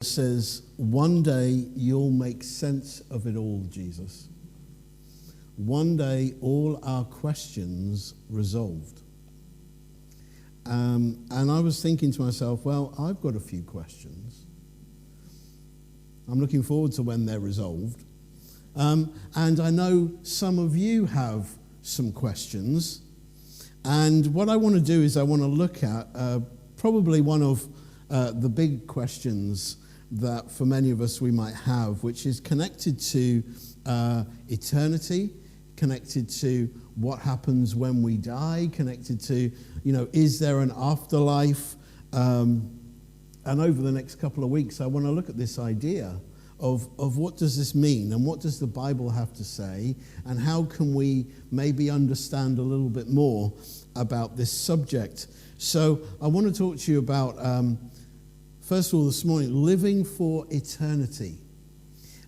It says, one day you'll make sense of it all, Jesus. One day all our questions resolved. And I was thinking to myself, well, I've got a few questions. I'm looking forward to when they're resolved. And I know some of you have some questions. And what I want to do is I want to look at probably one of the big questions that for many of us we might have, which is connected to eternity, connected to what happens when we die, connected to, is there an afterlife? And over the next couple of weeks, I want to look at this idea of what does this mean and what does the Bible have to say and how can we maybe understand a little bit more about this subject. So I want to talk to you about, first of all this morning, living for eternity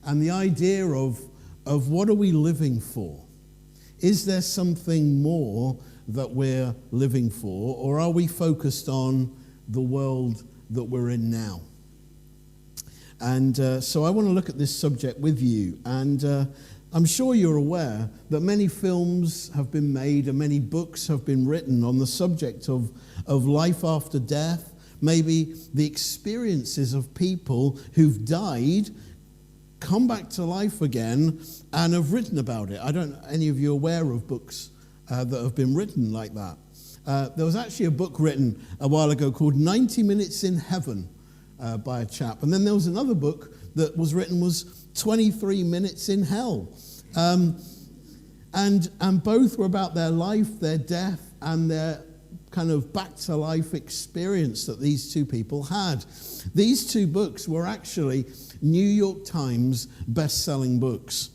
and the idea of what are we living for? Is there something more that we're living for, or are we focused on the world that we're in now? And so I want to look at this subject with you. And I'm sure you're aware that many films have been made and many books have been written on the subject of life after death, maybe the experiences of people who've died, come back to life again, and have written about it. I don't know, any of you aware of books that have been written like that? There was actually a book written a while ago called 90 Minutes in Heaven by a chap. And then there was another book that was written was 23 Minutes in Hell. And both were about their life, their death, and their kind of back-to-life experience that these two people had. These two books were actually New York Times best-selling books.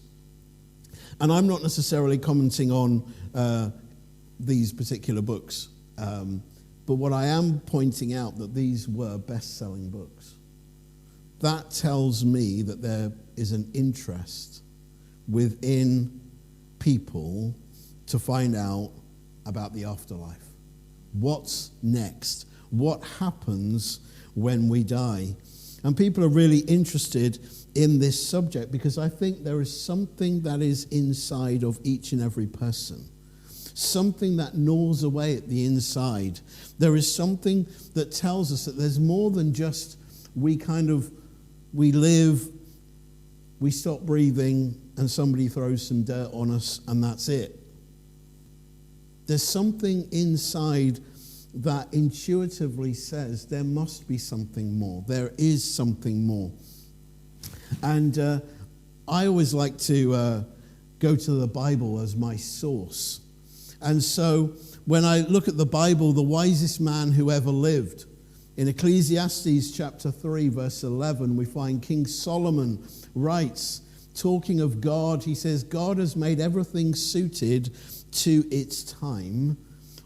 And I'm not necessarily commenting on these particular books, but what I am pointing out that these were best-selling books. That tells me that there is an interest within people to find out about the afterlife. What's next? What happens when we die? And people are really interested in this subject because I think there is something that is inside of each and every person. Something that gnaws away at the inside. There is something that tells us that there's more than just we live, we stop breathing, and somebody throws some dirt on us, and that's it. There's something inside that intuitively says there must be something more. There is something more. And I always like to go to the Bible as my source. And so when I look at the Bible, the wisest man who ever lived, in Ecclesiastes chapter 3, verse 11, we find King Solomon writes, talking of God, he says, God has made everything suited to its time.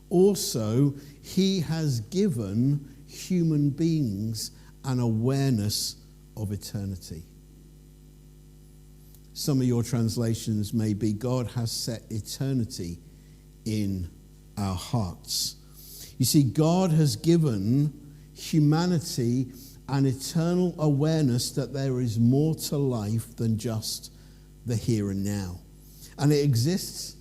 Also, he has given human beings an awareness of eternity. Some of your translations may be, God has set eternity in our hearts. You see, God has given humanity an eternal awareness that there is more to life than just the here and now. And it exists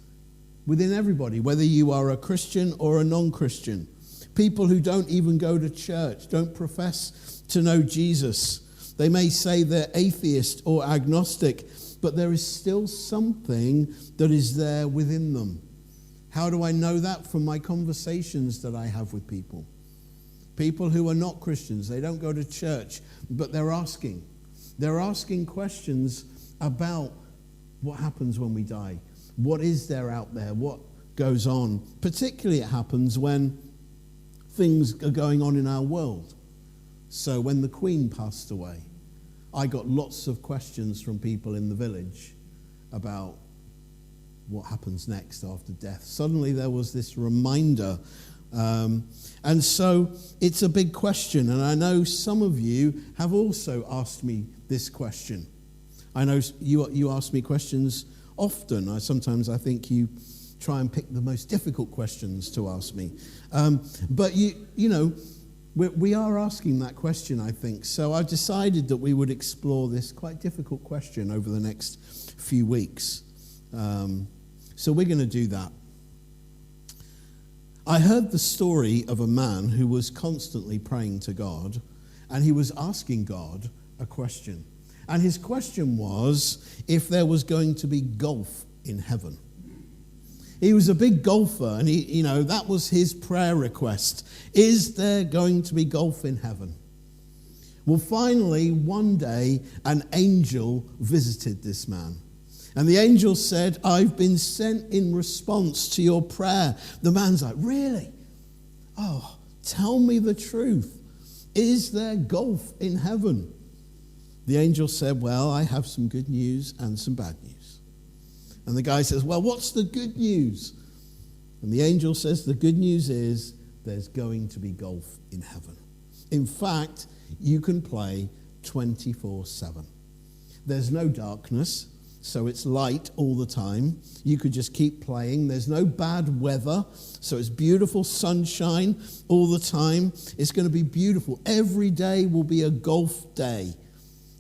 within everybody, whether you are a Christian or a non-Christian. People who don't even go to church, don't profess to know Jesus. They may say they're atheist or agnostic, but there is still something that is there within them. How do I know that? From my conversations that I have with people. People who are not Christians, they don't go to church, but they're asking. They're asking questions about what happens when we die. What is there out there? What goes on? Particularly it happens when things are going on in our world. So when the Queen passed away, I got lots of questions from people in the village about what happens next after death. Suddenly there was this reminder. And so it's a big question. And I know some of you have also asked me this question. I know you ask me questions often. Sometimes I think you try and pick the most difficult questions to ask me. But you know, We are asking that question, I think. So I've decided that we would explore this quite difficult question over the next few weeks. So we're going to do that. I heard the story of a man who was constantly praying to God, and he was asking God a question. And his question was if there was going to be golf in heaven. He was a big golfer, and that was his prayer request. Is there going to be golf in heaven? Well, finally, one day, an angel visited this man. And the angel said, I've been sent in response to your prayer. The man's like, really? Oh, tell me the truth. Is there golf in heaven? The angel said, well, I have some good news and some bad news. And the guy says, well, what's the good news? And the angel says, the good news is there's going to be golf in heaven. In fact, you can play 24/7. There's no darkness, so it's light all the time. You could just keep playing. There's no bad weather, so it's beautiful sunshine all the time. It's going to be beautiful. Every day will be a golf day.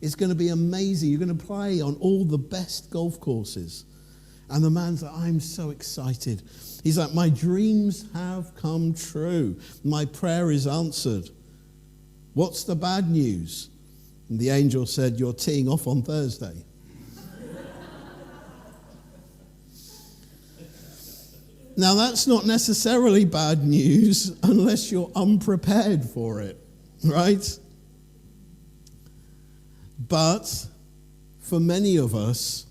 It's going to be amazing. You're going to play on all the best golf courses. And the man's like, I'm so excited. He's like, my dreams have come true. My prayer is answered. What's the bad news? And the angel said, you're teeing off on Thursday. Now, that's not necessarily bad news unless you're unprepared for it, right? But for many of us,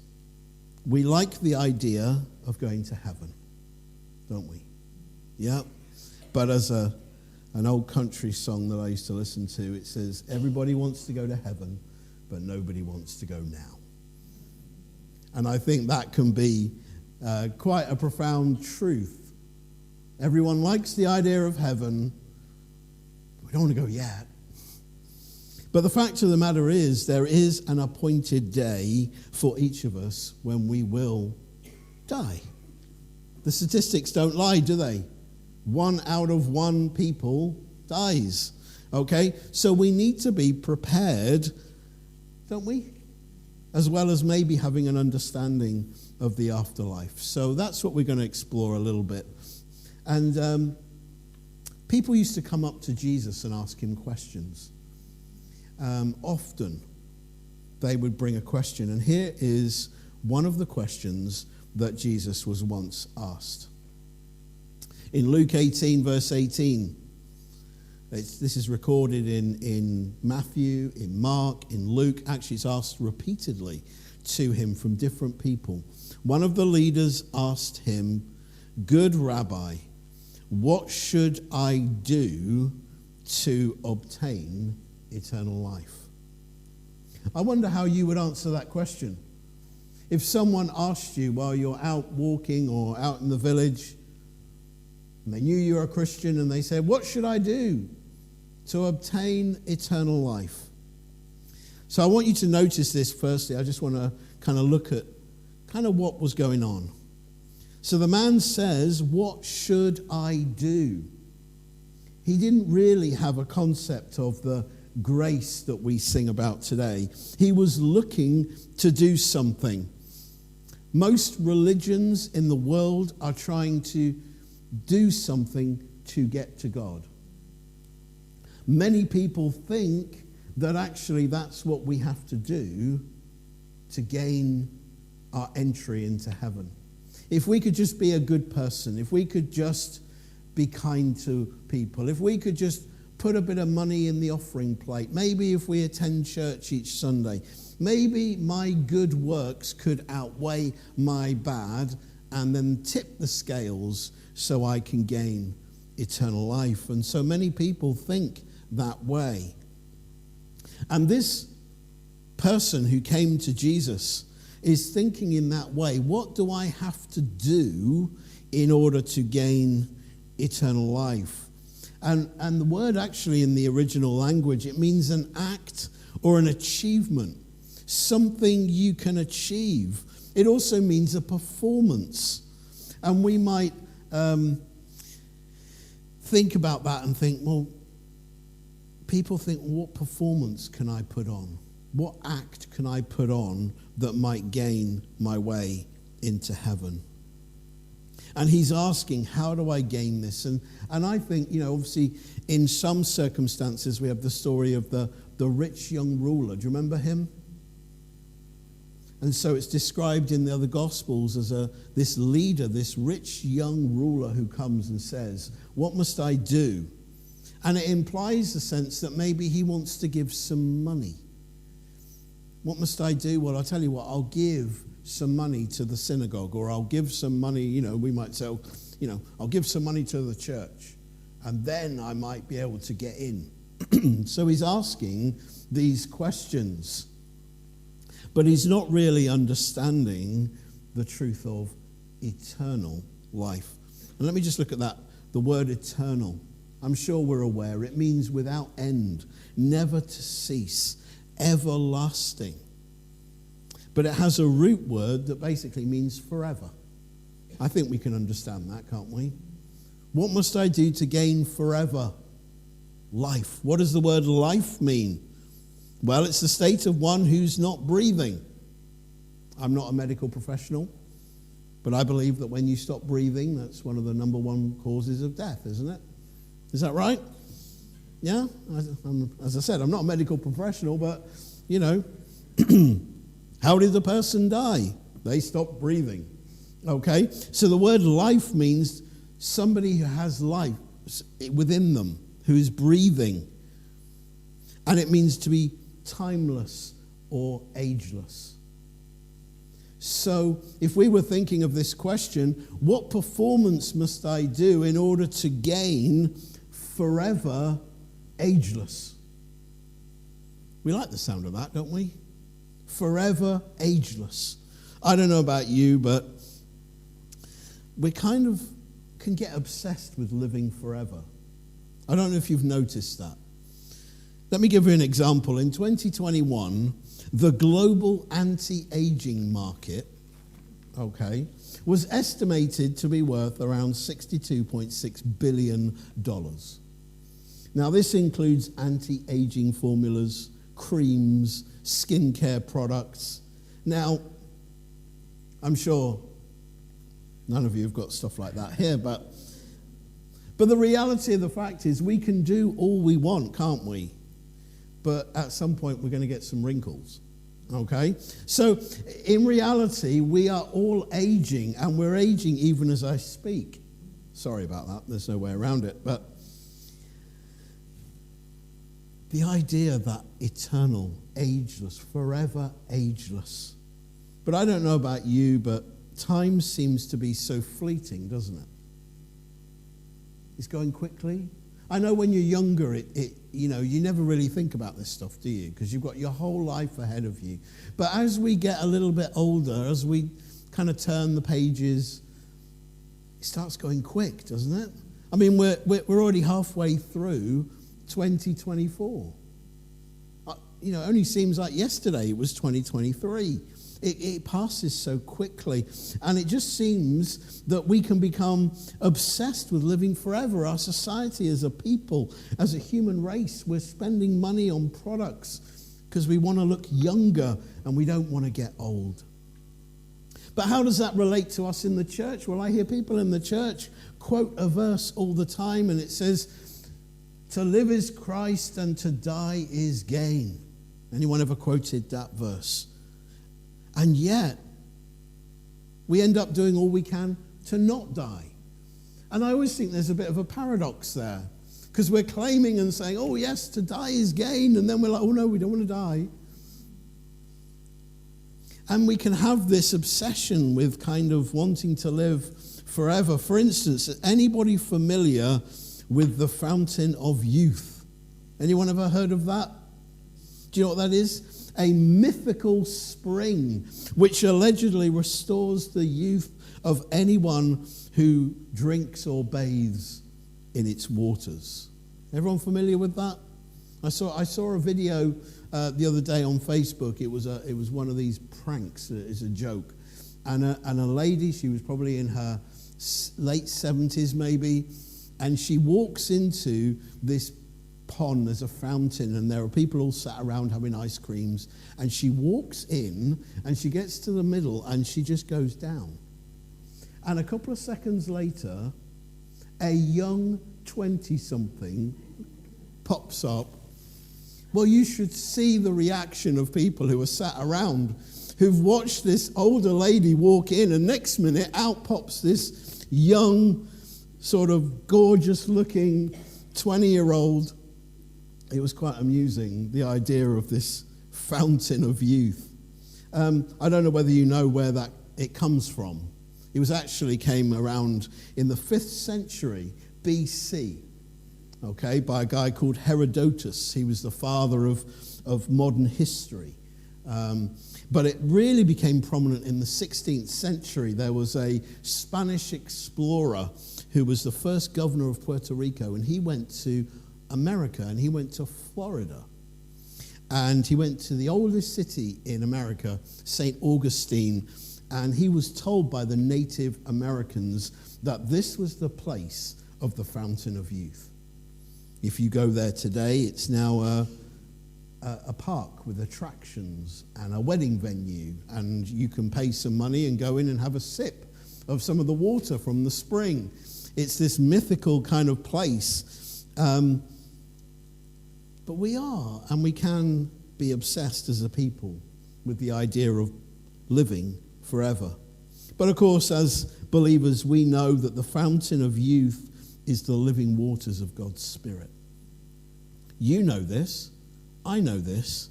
we like the idea of going to heaven, don't we? Yeah. But as an old country song that I used to listen to, it says, everybody wants to go to heaven, but nobody wants to go now. And I think that can be quite a profound truth. Everyone likes the idea of heaven. We don't want to go yet. But the fact of the matter is, there is an appointed day for each of us when we will die. The statistics don't lie, do they? 1 out of 1 people dies. Okay? So we need to be prepared, don't we? As well as maybe having an understanding of the afterlife. So that's what we're going to explore a little bit. And people used to come up to Jesus and ask him questions. Often they would bring a question, and here is one of the questions that Jesus was once asked. In Luke 18, verse 18, this is recorded in Matthew, in Mark, in Luke. Actually, it's asked repeatedly to him from different people. One of the leaders asked him, "Good Rabbi, what should I do to obtain eternal life?" I wonder how you would answer that question. If someone asked you while you're out walking or out in the village, and they knew you were a Christian, and they said, "What should I do to obtain eternal life?" So I want you to notice this firstly. I just want to kind of look at kind of what was going on. So the man says, "What should I do?" He didn't really have a concept of the grace that we sing about today. He was looking to do something. Most religions in the world are trying to do something to get to God. Many people think that actually that's what we have to do to gain our entry into heaven. If we could just be a good person, if we could just be kind to people, if we could just put a bit of money in the offering plate, maybe if we attend church each Sunday, maybe my good works could outweigh my bad and then tip the scales so I can gain eternal life. And so many people think that way. And this person who came to Jesus is thinking in that way. What do I have to do in order to gain eternal life? And the word actually in the original language, it means an act or an achievement, something you can achieve. It also means a performance. And we might think about that and think, well, people think, what performance can I put on? What act can I put on that might gain my way into heaven? And he's asking, how do I gain this? And I think, obviously, in some circumstances, we have the story of the rich young ruler. Do you remember him? And so it's described in the other Gospels as this leader, this rich young ruler who comes and says, what must I do? And it implies the sense that maybe he wants to give some money. What must I do? Well, I'll tell you what, I'll give some money to the synagogue, or I'll give some money, we might say, I'll give some money to the church, and then I might be able to get in. So he's asking these questions, but he's not really understanding the truth of eternal life. And let me just look at that, the word eternal. I'm sure we're aware it means without end, never to cease, everlasting. But it has a root word that basically means forever. I think we can understand that, can't we? What must I do to gain forever life? What does the word life mean? Well, it's the state of one who's not breathing. I'm not a medical professional, but I believe that when you stop breathing, that's one of the number one causes of death, isn't it? Is that right? Yeah? As I said, I'm not a medical professional, but, how did the person die? They stopped breathing. Okay? So the word life means somebody who has life within them, who is breathing. And it means to be timeless or ageless. So if we were thinking of this question, what performance must I do in order to gain forever ageless? We like the sound of that, don't we? Forever ageless. I don't know about you, but we kind of can get obsessed with living forever. I don't know if you've noticed that. Let me give you an example. In 2021, the global anti-aging market, was estimated to be worth around $62.6 billion. Now, this includes anti-aging formulas, creams, skincare products. Now, I'm sure none of you have got stuff like that here, but the reality of the fact is we can do all we want, can't we? But at some point we're going to get some wrinkles, okay? So in reality, we are all aging, and we're aging even as I speak. Sorry about that, there's no way around it, but the idea that eternal, ageless, forever ageless. But I don't know about you, but time seems to be so fleeting, doesn't it? It's going quickly. I know when you're younger, you never really think about this stuff, do you? Because you've got your whole life ahead of you. But as we get a little bit older, as we kind of turn the pages, it starts going quick, doesn't it? I mean, we're already halfway through 2024. It only seems like yesterday it was 2023. It passes so quickly, and it just seems that we can become obsessed with living forever. Our society as a people, as a human race, we're spending money on products because we want to look younger and we don't want to get old. But how does that relate to us in the church? Well, I hear people in the church quote a verse all the time, and it says, "To live is Christ and to die is gain." Anyone ever quoted that verse? And yet, we end up doing all we can to not die. And I always think there's a bit of a paradox there, because we're claiming and saying, oh yes, to die is gain, and then we're like, oh no, we don't want to die. And we can have this obsession with kind of wanting to live forever. For instance, anybody familiar with the fountain of youth? Anyone ever heard of that? Do you know what that is? A mythical spring which allegedly restores the youth of anyone who drinks or bathes in its waters. Everyone familiar with that? I saw a video the other day on Facebook. It was one of these pranks. It's a joke, and a lady. She was probably in her late 70s maybe, and she walks into this pond, there's a fountain, and there are people all sat around having ice creams. And she walks in, and she gets to the middle, and she just goes down. And a couple of seconds later, a young 20-something pops up. Well, you should see the reaction of people who are sat around, who've watched this older lady walk in, and next minute, out pops this young, sort of gorgeous-looking 20-year-old. It was quite amusing, the idea of this fountain of youth. I don't know whether you know where it comes from. It was actually came around in the 5th century BC, okay, by a guy called Herodotus. He was the father of modern history. But it really became prominent in the 16th century. There was a Spanish explorer who was the first governor of Puerto Rico, and he went to America, and he went to Florida. And he went to the oldest city in America, St. Augustine, and he was told by the Native Americans that this was the place of the Fountain of Youth. If you go there today, it's now a park with attractions and a wedding venue, and you can pay some money and go in and have a sip of some of the water from the spring. It's this mythical kind of place. But we are, and we can be obsessed as a people with the idea of living forever. But of course, as believers, we know that the fountain of youth is the living waters of God's Spirit. You know this, I know this,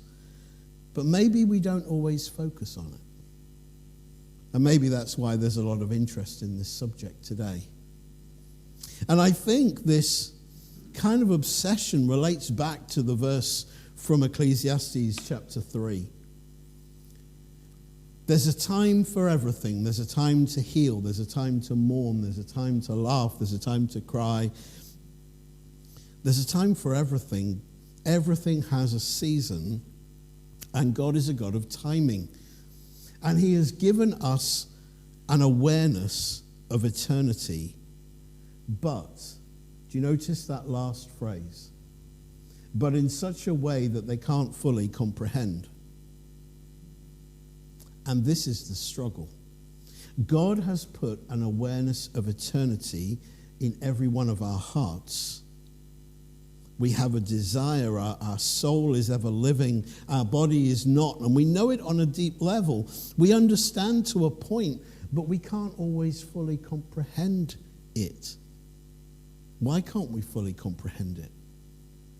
but maybe we don't always focus on it. And maybe that's why there's a lot of interest in this subject today. And I think this kind of obsession relates back to the verse from Ecclesiastes chapter 3. There's a time for everything. There's a time to heal. There's a time to mourn. There's a time to laugh. There's a time to cry. There's a time for everything. Everything has a season, and God is a God of timing. And He has given us an awareness of eternity. But, do you notice that last phrase? But in such a way that they can't fully comprehend. And this is the struggle. God has put an awareness of eternity in every one of our hearts. We have a desire, our soul is ever living, our body is not, and we know it on a deep level. We understand to a point, but we can't always fully comprehend it. Why can't we fully comprehend it?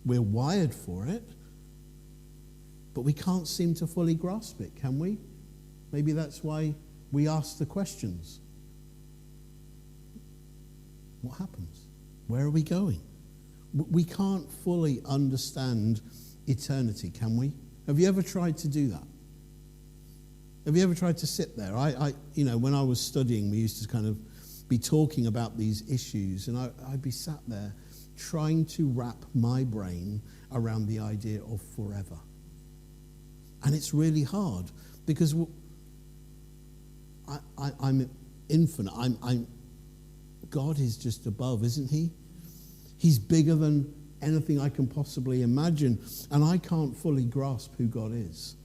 We're wired for it, but we can't seem to fully grasp it, can we? Maybe that's why we ask the questions. What happens? Where are we going? We can't fully understand eternity, can we? Have you ever tried to do that? Have you ever tried to sit there? When I was studying, we used to kind of be talking about these issues, and I'd be sat there trying to wrap my brain around the idea of forever. And it's really hard because I'm infinite. God is just above, isn't He? He's bigger than anything I can possibly imagine, and I can't fully grasp who God is.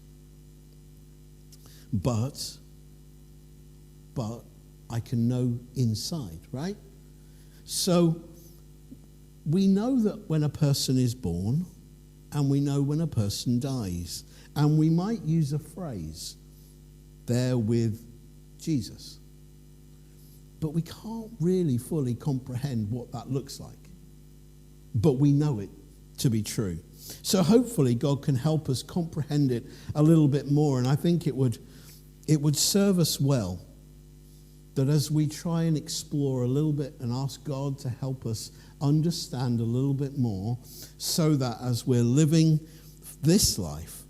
But I can know inside, right? So we know that when a person is born, and we know when a person dies, and we might use a phrase, "they're with Jesus." But we can't really fully comprehend what that looks like. But we know it to be true. So hopefully God can help us comprehend it a little bit more. And I think it would serve us well that as we try and explore a little bit and ask God to help us understand a little bit more, so that as we're living this life,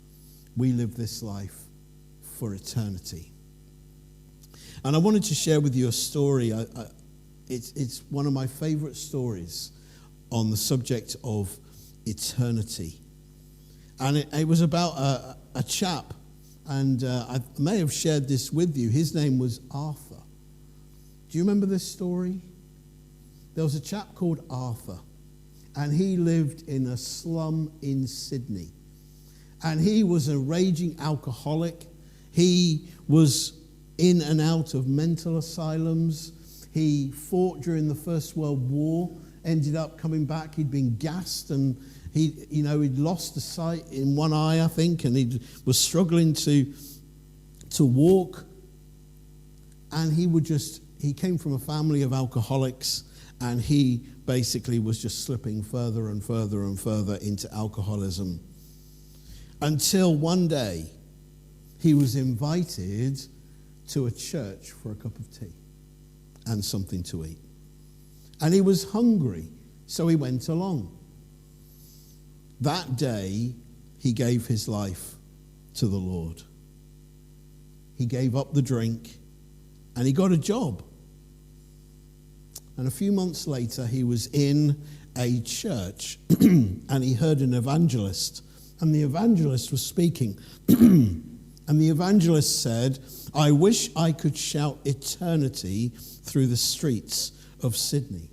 we live this life for eternity. And I wanted to share with you a story. It's one of my favorite stories on the subject of eternity. And it was about a chap, and I may have shared this with you. His name was Arthur. Do you remember this story? There was a chap called Arthur, and he lived in a slum in Sydney. And he was a raging alcoholic. He was in and out of mental asylums. He fought during the First World War, ended up coming back. He'd been gassed, and he'd lost the sight in one eye, I think, and he was struggling to walk. And he came from a family of alcoholics, and he basically was just slipping further and further and further into alcoholism. Until one day, he was invited to a church for a cup of tea and something to eat. And he was hungry, so he went along. That day, he gave his life to the Lord. He gave up the drink, and he got a job. And a few months later, he was in a church, and he heard an evangelist. And the evangelist was speaking. And the evangelist said, "I wish I could shout eternity through the streets of Sydney."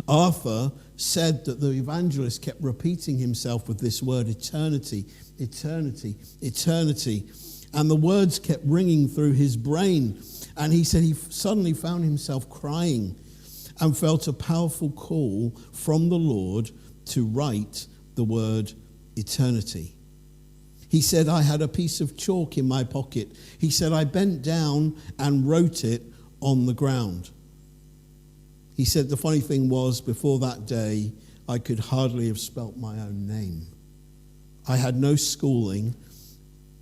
Arthur said that the evangelist kept repeating himself with this word, eternity, eternity, eternity. And the words kept ringing through his brain. And he said he suddenly found himself crying and felt a powerful call from the Lord to write the word eternity. He said, "I had a piece of chalk in my pocket." He said, "I bent down and wrote it on the ground." He said, "The funny thing was, before that day, I could hardly have spelt my own name. I had no schooling."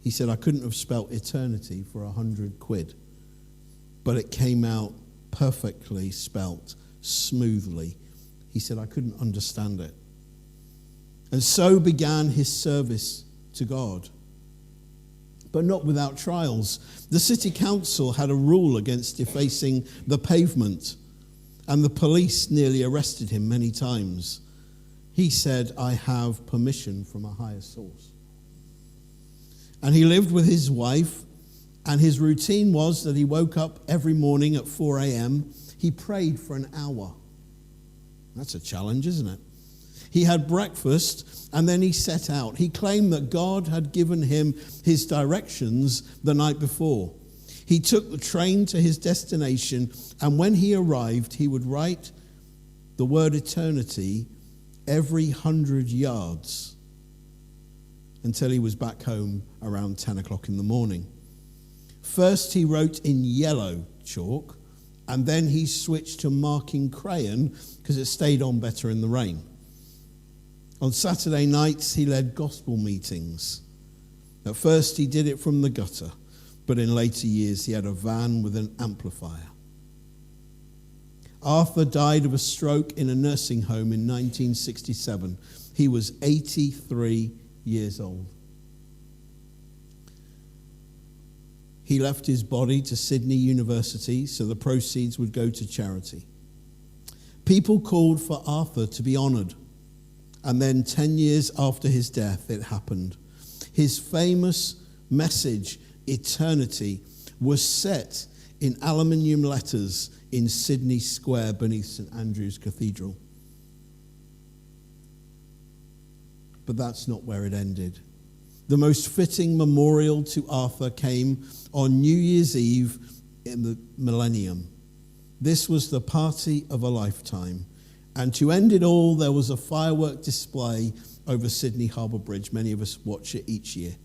He said, "I couldn't have spelt eternity for 100 quid. But it came out perfectly spelt, smoothly." He said, "I couldn't understand it." And so began his service to God. But not without trials. The city council had a rule against defacing the pavement, and the police nearly arrested him many times. He said, "I have permission from a higher source." And he lived with his wife, and his routine was that he woke up every morning at 4 a.m. He prayed for an hour. That's a challenge, isn't it? He had breakfast, and then he set out. He claimed that God had given him his directions the night before. He took the train to his destination, and when he arrived, he would write the word eternity every 100 yards until he was back home around 10 o'clock in the morning. First, he wrote in yellow chalk, and then he switched to marking crayon because it stayed on better in the rain. On Saturday nights, he led gospel meetings. At first, he did it from the gutter, but in later years, he had a van with an amplifier. Arthur died of a stroke in a nursing home in 1967. He was 83 years old. He left his body to Sydney University so the proceeds would go to charity. People called for Arthur to be honoured. And then 10 years after his death, it happened. His famous message, eternity, was set in aluminium letters in Sydney Square beneath St Andrew's Cathedral. But that's not where it ended. The most fitting memorial to Arthur came on New Year's Eve in the millennium. This was the party of a lifetime. And to end it all, there was a firework display over Sydney Harbour Bridge. Many of us watch it each year.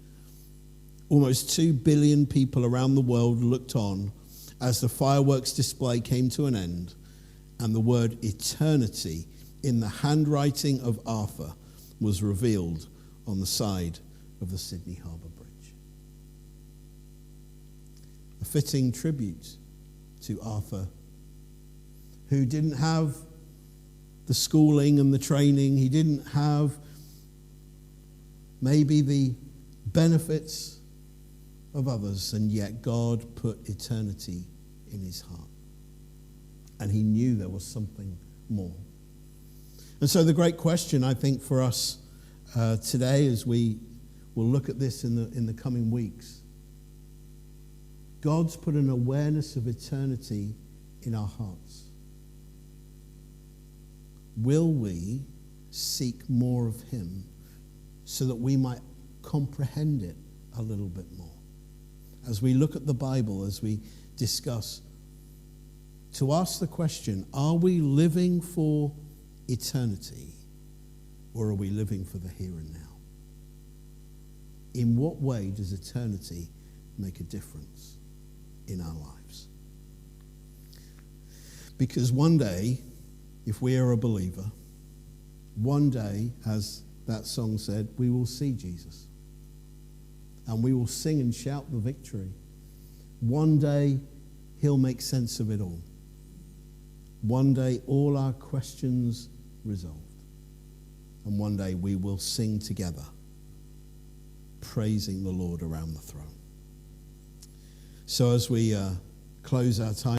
Almost 2 billion people around the world looked on as the fireworks display came to an end, and the word eternity in the handwriting of Arthur was revealed on the side of the Sydney Harbour Bridge. A fitting tribute to Arthur, who didn't have the schooling and the training. He didn't have maybe the benefits of others, and yet God put eternity in his heart. And he knew there was something more. And so the great question, I think, for us today, as we will look at this in the coming weeks, God's put an awareness of eternity in our hearts. will we seek more of him so that we might comprehend it a little bit more? As we look at the Bible, as we discuss, to ask the question, are we living for eternity or are we living for the here and now? In what way does eternity make a difference in our lives? Because one day, if we are a believer, one day, as that song said, we will see Jesus. And we will sing and shout the victory. One day, he'll make sense of it all. One day, all our questions resolved. And one day, we will sing together, praising the Lord around the throne. So as we close our time,